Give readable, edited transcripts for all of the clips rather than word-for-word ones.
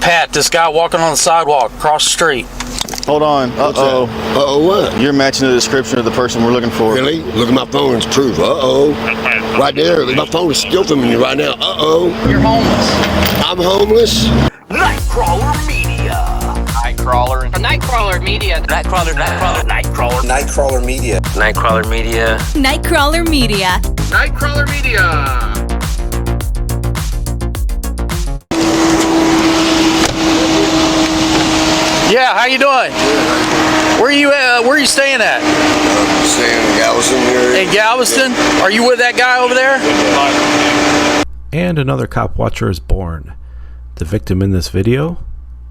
Pat, this guy walking on the sidewalk across the street. Hold on. Uh-oh. Uh-oh what? You're matching the description of the person we're looking for. Really? Look at my phone, it's proof. Uh-oh. Right there. My phone is still filming you right now. Uh-oh. You're homeless. I'm homeless? NIGHTCRAWLER Media. NIGHTCRAWLER. NIGHTCRAWLER Media. NIGHTCRAWLER. NIGHTCRAWLER Media. NIGHTCRAWLER Media. NIGHTCRAWLER Media. NIGHTCRAWLER Media. Yeah, how you doing? Where are you staying at? I'm staying in Galveston area. In Galveston? Are you with that guy over there? And another cop watcher is born. The victim in this video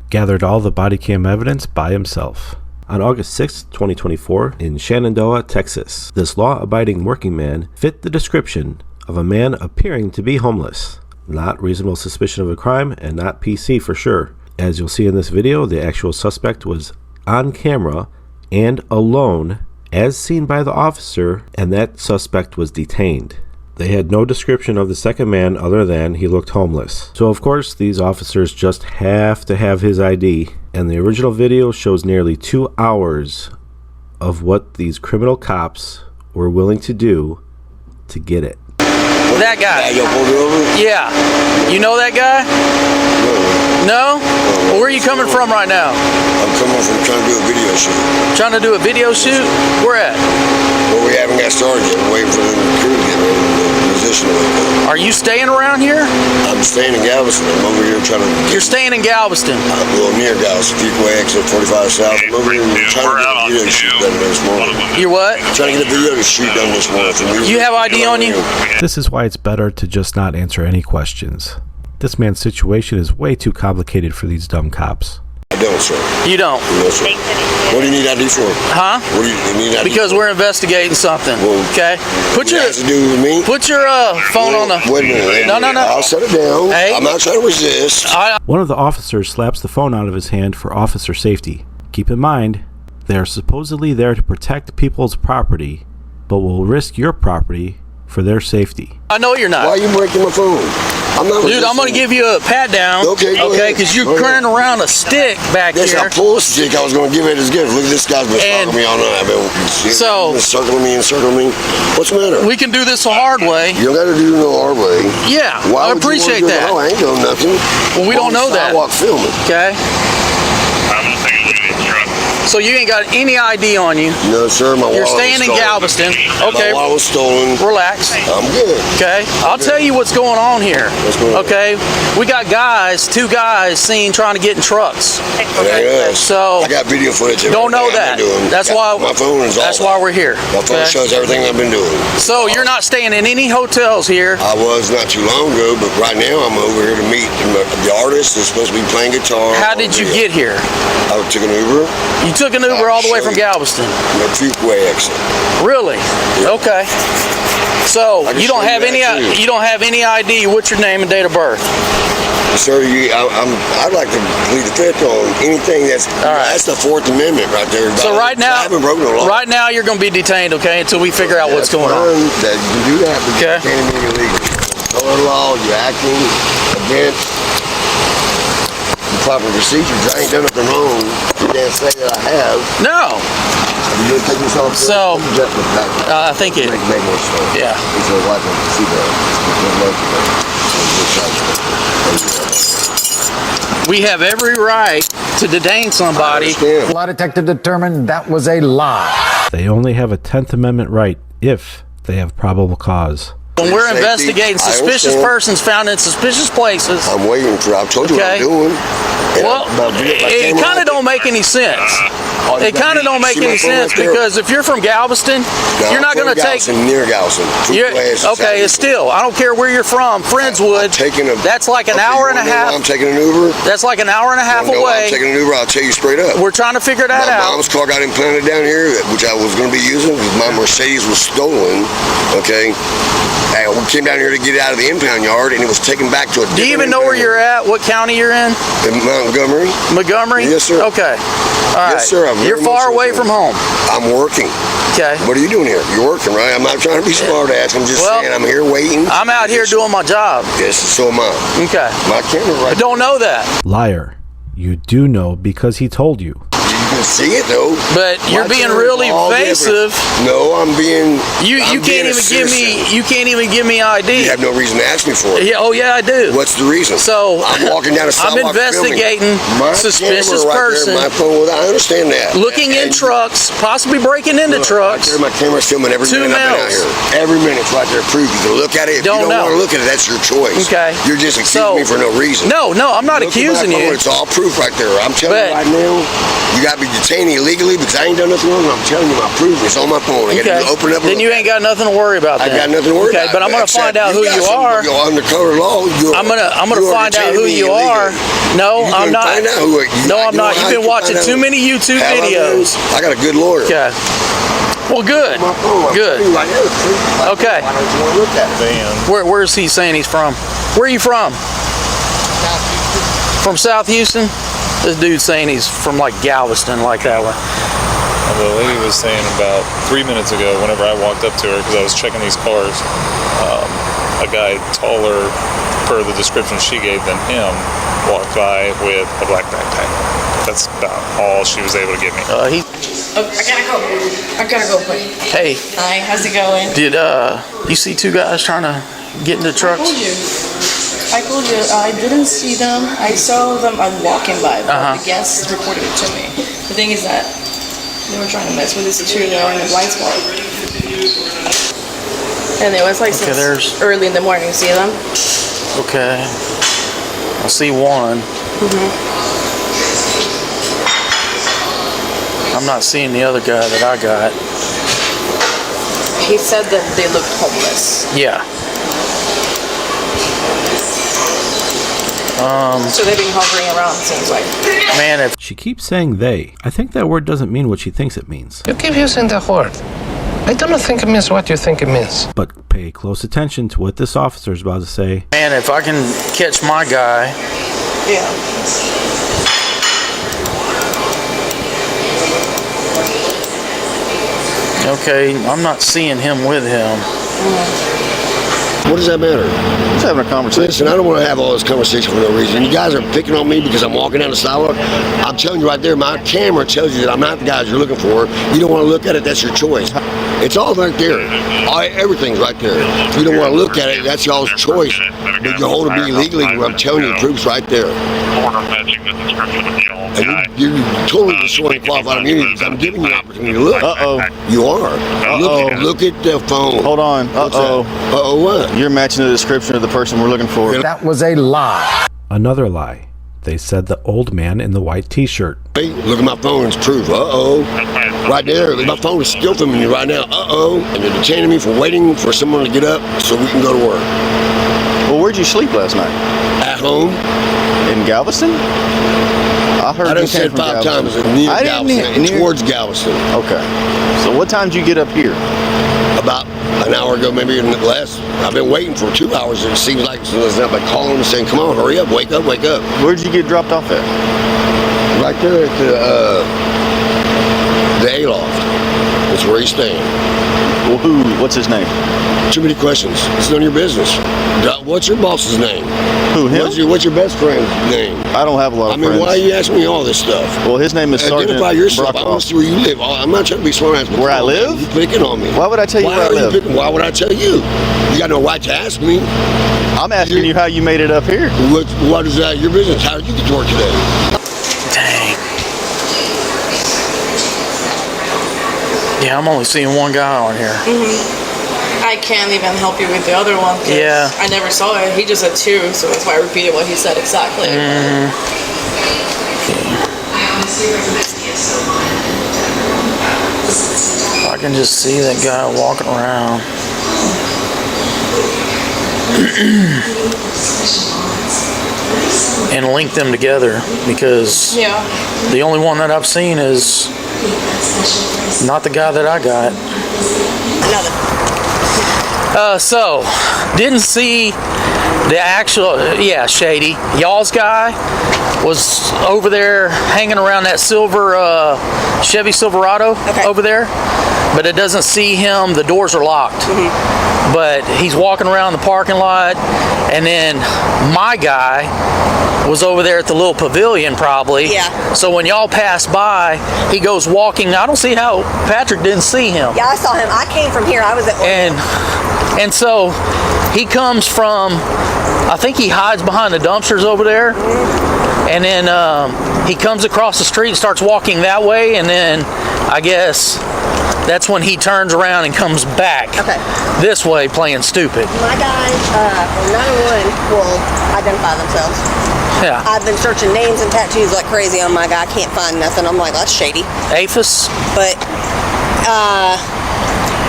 gathered all the body cam evidence by himself. On August 6, 2024, in Shenandoah, Texas, this law-abiding working man fit the description of a man appearing to be homeless. Not reasonable suspicion of a crime and not PC for sure. As you'll see in this video, the actual suspect was on camera and alone as seen by the officer, and that suspect was detained. They had no description of the second man other than he looked homeless. So of course these officers just have to have his ID, and the original video shows nearly 2 hours of what these criminal cops were willing to do to get it. That guy. You pulled it over? Yeah. You know that guy? No? Well, where are you coming from right now? I'm coming from trying to do a video shoot. Trying to do a video shoot? Where at? Well, we haven't got started yet. We're waiting for the crew to get ready to position to wake up. Are you staying around here? I'm staying in Galveston. I'm over here trying to You're staying in Galveston? well, near Galveston. Fuquay exit 45 South. I'm over here trying to get a video shoot done this morning. You're what? Trying to get a video shoot done this morning. You have ID on you? This is why it's better to just not answer any questions. This man's situation is way too complicated for these dumb cops. I don't, sir. You don't? No, sir. What do you need ID for? Huh? What do you need ID Because we're investigating something. Well, Okay? Put your has to do with me? put your phone on the. Wait a minute. No. I'll set it down. Hey. I'm not trying to resist. One of the officers slaps the phone out of his hand for officer safety. Keep in mind, they are supposedly there to protect people's property, but will risk your property for their safety. I know you're not. Why are you breaking my phone? I'm not Dude, I'm going to give you a pat down. Okay, go ahead. Because you're Go ahead. carrying around a stick back Yes, here. I pulled a stick. I was going to give it as gift. Look at this guy's been And stalking me all night. so- circling me and circling me. What's the matter? We can do this the hard way. You don't got to do no hard way. Yeah, Why I would appreciate you want to do that. I ain't doing nothing. Well, we don't know that. Sidewalk filming. Okay? So you ain't got any ID on you. No, sir. My You're wallet staying was in stolen. Galveston. Okay. My wallet was stolen. Relax. I'm good. Okay, I'll tell you what's going on here. What's going on? Okay, we got two guys seen trying to get in trucks. Okay. So I got video footage. Of don't know everything I've that. been doing. That's why. My phone is all That's why we're here. My phone okay? shows everything I've been doing. So you're not staying in any hotels here. I was not too long ago, but right now I'm over here to meet the artist that's supposed to be playing guitar. How did you get here? I took an Uber. You took an Uber all the way from Galveston. The Fuquay exit. Really? Yeah. Okay. So I can you don't show have you any. that, too. You don't have any ID. What's your name and date of birth? Sir, I'd like to plead the fifth on anything that's. All right. That's the Fourth Amendment right there. So right now, I haven't broken the law. right now you're going to be detained, okay, until we figure out what's That's going on. fine that you can do that, but Okay. you can't be illegal. Color law, you're acting against the proper procedures. I ain't done nothing wrong. You can't say that I have. No. You take yourself. So, I think it. Make more sense. Yeah. It's a lot of see We have every right to detain somebody. Lie detector determined that was a lie. They only have a 10th Amendment right if they have probable cause. When we're Safety, investigating I suspicious understand. persons found in suspicious places. I'm waiting for. I've told you Okay. what I'm doing. Well, it kind of don't make any sense. It kind of don't make any sense because if you're from Galveston, you're not going to take. Near Galveston. Okay, it's still. I don't care where you're from. Friendswood. That's like an hour and a half. I'm taking an Uber. That's like an hour and a half I'm away. taking an Uber. I'll tell you straight up. We're trying to figure that My out. mom's car got implanted down here, which I was going to be using because my Mercedes was stolen. Okay. We came down here to get out of the impound yard, and it was taken back to a different. Do you even know where you're at? What county you're in? In Montgomery. Montgomery? Yes, sir. Okay. All right. Yes, sir. You're far away from home. I'm working. Okay. What are you doing here? You're working, right? I'm not trying to be smart ass. I'm just saying I'm here waiting. I'm out here doing my job. Yes, so am I. Okay. My camera right. I don't know that. Liar. You do know because he told you. You can see it though. But you're My being camera's really all evasive. different. No, I'm being. You can't even give me. You can't even give me ID. You have no reason to ask me for it. Yeah. Oh yeah, I do. What's the reason? So I'm walking down a I'm sidewalk investigating filming. My suspicious camera right person. There, my phone. I understand that. Looking in trucks, possibly breaking into trucks. Right there, my camera's filming every Two minute I've been out males. here. Every minute's right there. Proof. You can look at it. If Don't you don't know. want to look at it, that's your choice. Okay. You're just accusing me for no reason. No, I'm not Look at my accusing phone, you. It's all proof right there. I'm telling you But- right now, you got to be detained illegally because I ain't done nothing wrong. I'm telling you my proof. It's on my phone. I got to open up. Then you ain't got nothing to worry about. I then. got nothing to worry about. Okay, but I'm gonna Except find out who got you some- are. You're undercover law. I'm gonna find out who you are. No, You I'm gonna not. find out who No, I'm you know not. how You've been you watching find too out? many YouTube Hell, I do. videos. I got a good lawyer. Okay. Well, good. My phone, I'm Good. telling you right there, proof. Okay. Why don't you want to look at it? Where's he saying he's from? Where are you from? From South Houston? This dude's saying he's from like Galveston, like that one. The lady was saying about 3 minutes ago, whenever I walked up to her, because I was checking these cars, a guy taller, per the description she gave than him, walked by with a black backpack. That's about all she was able to give me. Oh, I gotta go quick. Hey, Hi, how's it going? did you see two guys trying to get into trucks? I told you, I didn't see them. I saw them, I'm walking by, but the guests reported it to me. The thing is that they were trying to mess with the security guard in a blind spot. And it was like since there's- early in the morning, see them? Okay. I see one. I'm not seeing the other guy that I got. He said that they looked homeless. Yeah. So they've been hovering around, seems like. Man, if She keeps saying they. I think that word doesn't mean what she thinks it means. You keep using the word. I don't think it means what you think it means. But pay close attention to what this officer is about to say. man, if I can catch my guy, Yeah. okay, I'm not seeing him with him. What does that matter? Just having a conversation. Listen, I don't want to have all this conversation for no reason. You guys are picking on me because I'm walking down the sidewalk. I'm telling you right there, my camera tells you that I'm not the guys you're looking for. You don't want to look at it, that's your choice. It's all right there. Everything's right there. If you don't want to look at it, that's y'all's choice. But you're holding me illegally, I'm telling you, the proof's right there. And you're totally destroying qualified immunity because I'm giving you an opportunity to look. Uh-oh. You are. Look at the phone. Hold on. Uh-oh. Uh-oh what? You're matching the description of the person we're looking for. That was a lie. Another lie. They said the old man in the white t-shirt. Hey, look at my phone, it's proof. Uh-oh. Right there, my phone is still filming you right now. Uh-oh. And they're detaining me for waiting for someone to get up so we can go to work. Well, where'd you sleep last night? At home? In Galveston? I heard I done you came said from 5 Galveston. times, near I didn't Galveston, hear- towards Galveston. Okay. So what time did you get up here? About an hour ago, maybe even less. I've been waiting for 2 hours, and it seems like there's nothing but calling and saying, come on, hurry up, wake up, wake up. Where'd you get dropped off at? Right there at the A-loft. That's where he's staying. Well, what's his name? Too many questions. It's none of your business. What's your boss's name? Who, him? What's your best friend's name? I don't have a lot of I mean, friends. why are you asking me all this stuff? Well, his name is Sergeant Identify yourself. I want Brockhoff. to see where you live. I'm not trying to be smart ass. Where I live? You picking on me. Why would I tell you where I live? Why would I tell you? You got no right to ask me. I'm asking you how you made it up here. What is that your business? How did you get to work today? Dang. Yeah, I'm only seeing one guy on here. I can't even help you with the other one. 'Cause Yeah. I never saw it. He just said 2, so that's why I repeated what he said exactly. I can just see that guy walking around. And link them together because Yeah. the only one that I've seen is not the guy that I got. Another. So didn't see the actual, Shady. Y'all's guy was over there hanging around that silver Chevy Silverado Okay. over there. but it doesn't see him. The doors are locked. But he's walking around the parking lot, and then my guy was over there at the little pavilion probably. Yeah. So when y'all pass by, he goes walking. I don't see how Patrick didn't see him. Yeah, I saw him. I came from here. I was at work. And so he comes from, I think he hides behind the dumpsters over there. And then he comes across the street, starts walking that way, and then I guess that's when he turns around and comes back this way playing stupid. My guys from 911 will identify themselves. Yeah. I've been searching names and tattoos like crazy on my guy. I can't find nothing. I'm like, that's shady. APHIS? But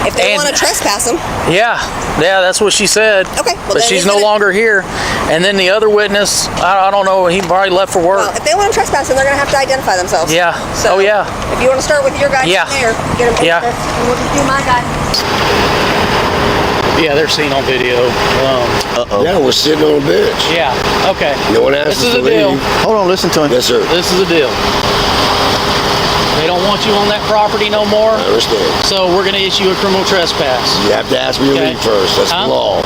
if they want to trespass him. Yeah, that's what she said. Okay. Well, but she's no longer here. And then the other witness, I don't know, he probably left for work. Well, if they want to trespass him, they're going to have to identify themselves. Yeah. So, oh, yeah. If you want to start with your guy there, get him Yeah. and we'll just do my guy. Yeah, they're seen on video. Yeah, we're sitting on a bench. Yeah, okay. No one asked us to leave. Hold on, listen to him. Yes, sir. This is the deal. They don't want you on that property no more. I understand. So we're going to issue a criminal trespass. You have to ask me to leave first. That's the law.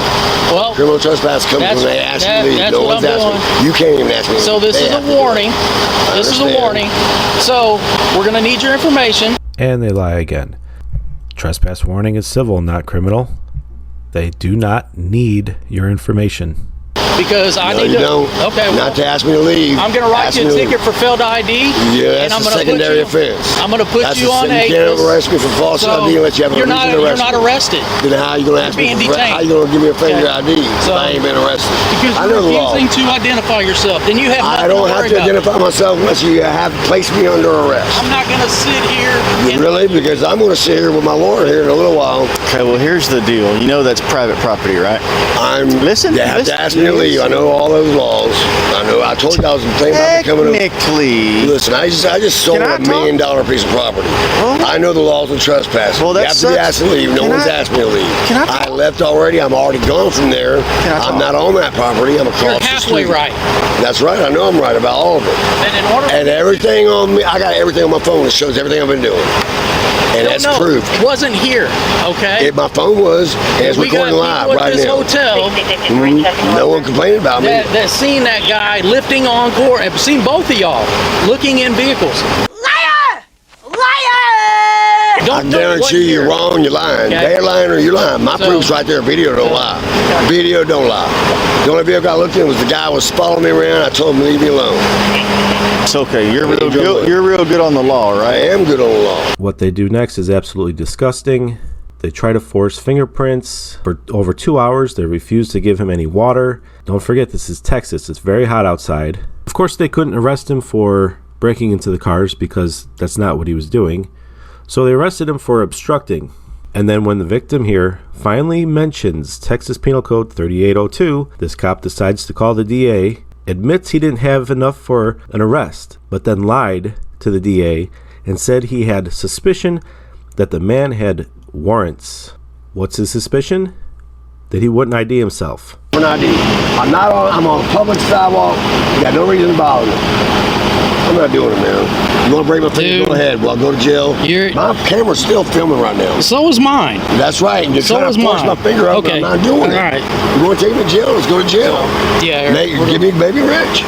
Well, criminal trespass comes when they ask you to leave. That's No what one's I'm asking. doing. You can't even ask me to leave. So this is a warning. This is a warning. So we're going to need your information. And they lie again. Trespass warning is civil, not criminal. They do not need your information. Because I No, need you to. don't. Okay. Not to ask me to leave. I'm going to write Ask you me a to ticket leave. for failed ID. Yeah, and I'm that's a gonna secondary put you, offense. I'm going to put That's you on You can't APHIS. arrest me for false ID unless you have a you're reason not, to arrest You're not me. arrested. Then how are you going to ask me? You're being detained. How are you going to give me a failure ID So- if I ain't been arrested? Because I you're know the law. refusing to identify yourself. Then you have nothing I don't to have worry to about. identify myself unless you have placed me under arrest. I'm not going to sit here. Really? Because I'm going to sit here with my lawyer here in a little while. Okay, well, here's the deal. You know that's private property, right? They have to ask me to leave. I know all those laws. I know. I told you I was thinking about becoming a... Technically. Listen, I just sold Can I $1 million piece of property. I know the laws of trespassing. Well, you that have to be sucks. asked to leave. No one's asked me to leave. Can I I left already. I'm already gone from there. I'm not on that property. I'm across You're the halfway street. right. That's right. I know I'm right about all of it. And in order And everything on me, I got everything on my phone that shows everything I've been doing. And that's proof. It wasn't here, okay? My phone was, and it's We got recording live people at right this now. hotel No one complained about me. that seen that guy lifting on court. I've seen both of y'all looking in vehicles. Liar! Liar! I guarantee you're wrong, you're lying. Okay. They're lying or you're lying. My proof's right there. Video don't lie. Video don't lie. The only vehicle I looked in was the guy was following me around. I told him to leave me alone. It's okay. You're real good. You're real good on the law, I right? am good on the law. What they do next is absolutely disgusting. They try to force fingerprints. For over 2 hours, they refuse to give him any water. Don't forget, this is Texas. It's very hot outside. Of course, they couldn't arrest him for breaking into the cars because that's not what he was doing. So they arrested him for obstructing. And then when the victim here finally mentions Texas Penal Code 3802, this cop decides to call the DA, admits he didn't have enough for an arrest, but then lied to the DA and said he had suspicion that the man had warrants. What's his suspicion? That he wouldn't ID himself. I'm on a public sidewalk. You got no reason to bother me. I'm not doing it, man. You want to break my finger? Go ahead. Well, I'll go to jail. My camera's still filming right now. So is mine. That's right. You're So trying is to force mine. my finger up. Okay. I'm not doing it. All right. You want to take me to jail? Let's go to jail. Yeah. Give me baby rich.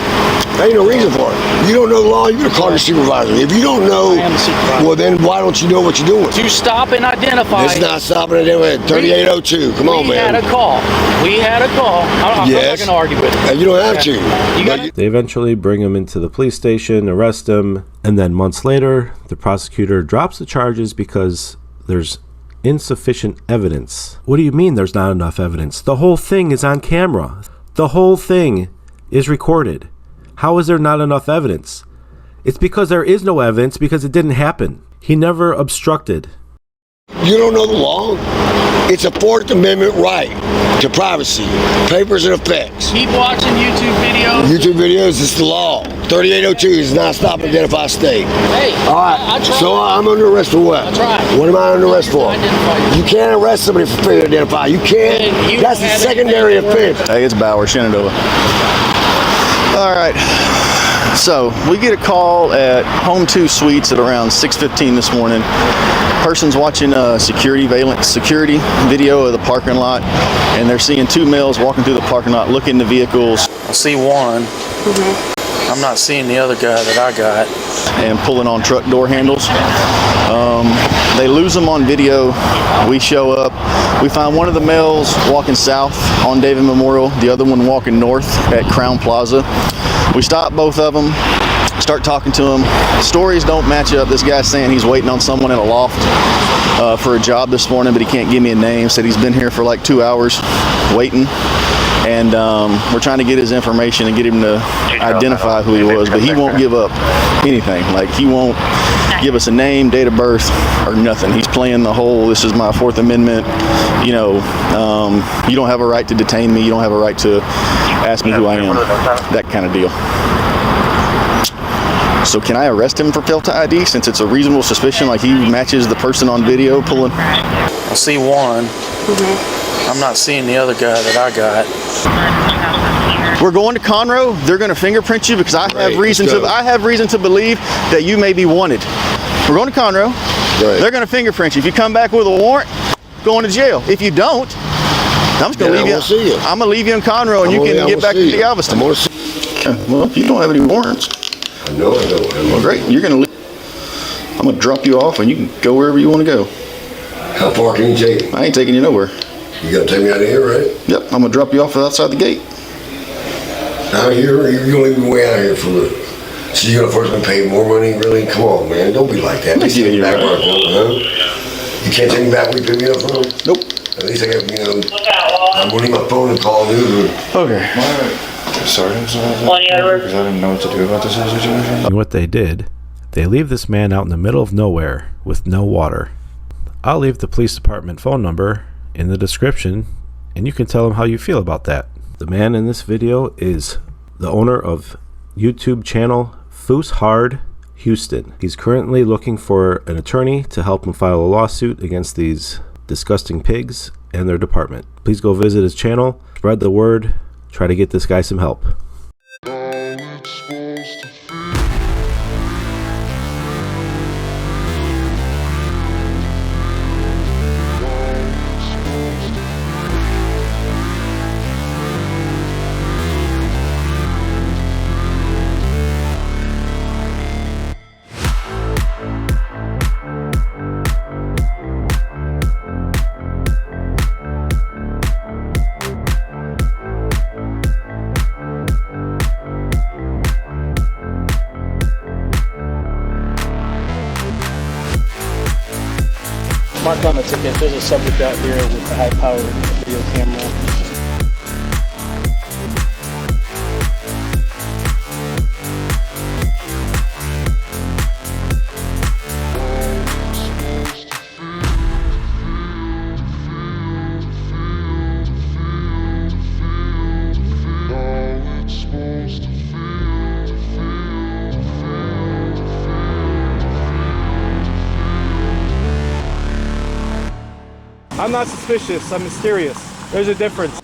There ain't no reason for it. You don't know the law, you're going to call your supervisor. If you don't know, I am the supervisor. well, then why don't you know what you're doing? To stop and identify. It's not stopping it anyway. 3802. Come on, We man. had a call. I'm Yes. not going to argue with it. You don't have to. You got They eventually bring him into the police station, arrest him, and then months later, the prosecutor drops the charges because there's insufficient evidence. What do you mean there's not enough evidence? The whole thing is on camera. The whole thing is recorded. How is there not enough evidence? It's because there is no evidence because it didn't happen. He never obstructed. You don't know the law? It's a 4th Amendment right to privacy, papers and effects. Keep watching YouTube videos. YouTube videos, it's the law. 3802 is not stop and identify state. Hey, All right, I tried. so I'm under arrest for what? That's right. What am I under arrest for? Identify You can't arrest somebody for failure to identify. You can't. And you That's don't a have secondary anything to worry offense. Hey, it's Bauer, Shenandoah. All right. So we get a call at Home 2 Suites at around 6:15 this morning. Person's watching a security video of the parking lot, and they're seeing two males walking through the parking lot looking into vehicles. I see one. I'm not seeing the other guy that I got. And pulling on truck door handles. They lose them on video. We show up. We find one of the males walking south on David Memorial, the other one walking north at Crown Plaza. We stop both of them, start talking to them. Stories don't match up. This guy's saying he's waiting on someone in a loft for a job this morning, but he can't give me a name. Said he's been here for like 2 hours waiting. And we're trying to get his information and get him to identify who he was, but he won't give up anything. Like, he won't give us a name, date of birth, or nothing. He's playing the whole, this is my Fourth Amendment, you know, you don't have a right to detain me, you don't have a right to ask me who I am, that kind of deal. So can I arrest him for failed to ID since it's a reasonable suspicion, like he matches the person on video pulling? I see one. I'm not seeing the other guy that I got. We're going to Conroe. They're going to fingerprint you because I have reason to believe that you may be wanted. We're going to Conroe. Right. They're going to fingerprint you. If you come back with a warrant, going to jail. If you don't, I'm just going to leave you. I'm going to leave you in Conroe, and you can get back to Galveston. Well, if you don't have any warrants. I know. Well, great. You're going to leave. I'm going to drop you off, and you can go wherever you want to go. How far can you take me? I ain't taking you nowhere. You got to take me out of here, right? Yep. I'm going to drop you off outside the gate. Now you're going to leave me way out of here for the. So you're going to force me to pay more money? Really? Come on, man. Don't be like that. At least take me back where I'm from, huh? You can't take me back where you pick me up from? Nope. At least I got, you know, I'm going to leave my phone and call you. Okay. Sorry, because I didn't know what to do about this situation. And what they did, they leave this man out in the middle of nowhere with no water. I'll leave the police department phone number in the description, and you can tell them how you feel about that. The man in this video is the owner of YouTube channel Foos Hard Houston. He's currently looking for an attorney to help him file a lawsuit against these disgusting pigs and their department. Please go visit his channel, spread the word, try to get this guy some help. Mark on the ticket, there's a subject out here with a high-powered video camera. I'm not suspicious, I'm mysterious. There's a difference.